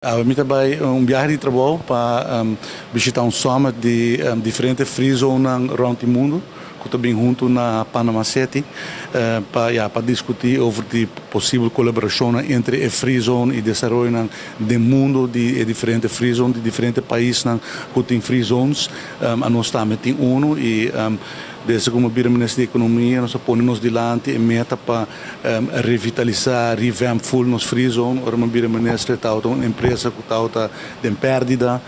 Me trabalhei viagem de trabalho para visitar summit de diferentes free zones around o mundo, que também junto na Panama City, para discutir sobre a possível colaboração entre a free zone e o desenvolvimento do mundo de diferentes free zones de diferentes países que têm free zones. Nós também temos e desde como Ministério da Economia, nós ponemos diante a meta para revitalizar, revamp full nos free zone. Ora, o Ministério está uma empresa que está em perdida,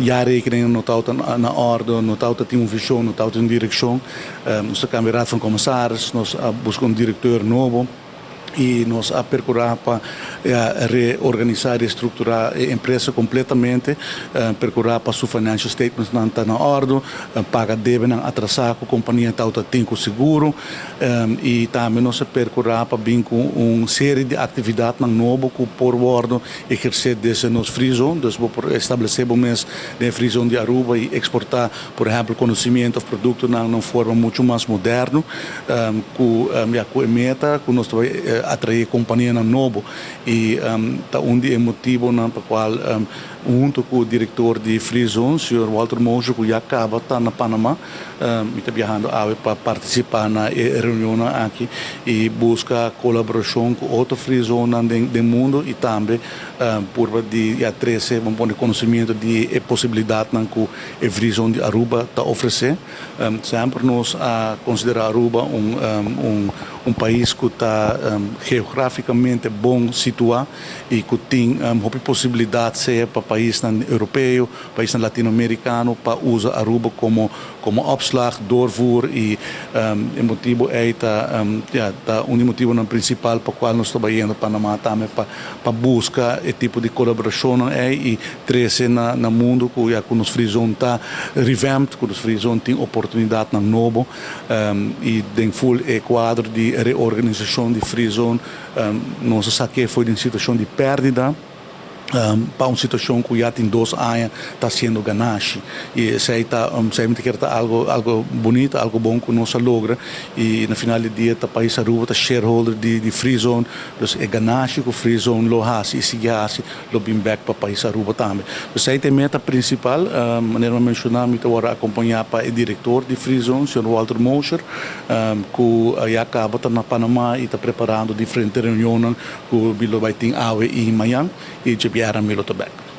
já rekening não está na ordem, não está tem uma visão, não está uma direção. Nós estamos raad van commissaris, nós buscamos diretor novo. E nós a procurar para reorganizar e estruturar a empresa completamente, procurar para sua financial statements não está na ordem, paga deve não atrasar com a companhia tem com seguro, e também nós a procurar para vir com uma série de atividades novas que por bordo exercer desse nos free zone, então estabelecer um mês de free zone de Aruba e exportar, por exemplo, conhecimento, produtos numa forma muito mais moderna, com a meta que nós atrair companhia nova e tá motivo na qual junto com o diretor de Free Zone, o Sr. Walter Mojo, que já acaba estar na Panamá, está viajando para participar na reunião aqui e busca colaboração com outras Free Zone do mundo e também por de trazer um conhecimento de possibilidade que a Free Zone de Aruba está oferecer. Sempre nós consideramos Aruba um país que está geograficamente bom situado e que tem uma possibilidade de ser para país europeu, país latino-americano, para usar Aruba como opslag, doorvoer e o motivo é motivo principal para o qual nós estamos indo para Panamá também para buscar esse tipo de colaboração e trazer no mundo que nos Free Zone está revamped, que os Free Zone tem oportunidade nova e tem full quadro de reorganização de Free Zone. Nós saque foi em situação de perdida, para uma situação que já tem 2 anos está sendo ganache e sei que está algo bonito, algo bom que nós logra e no final do dia o país Aruba está shareholder de Free Zone, então é ganache que o Free Zone lo has e se has lo bring back para o país Aruba também. Então sei a meta principal, maneira mencionar, me agora acompanhar para o diretor de Free Zone, o Sr. Walter Moser, que já acaba está na Panamá e está preparando diferentes reuniões que vai ter em Miami e era Milo Tobacco.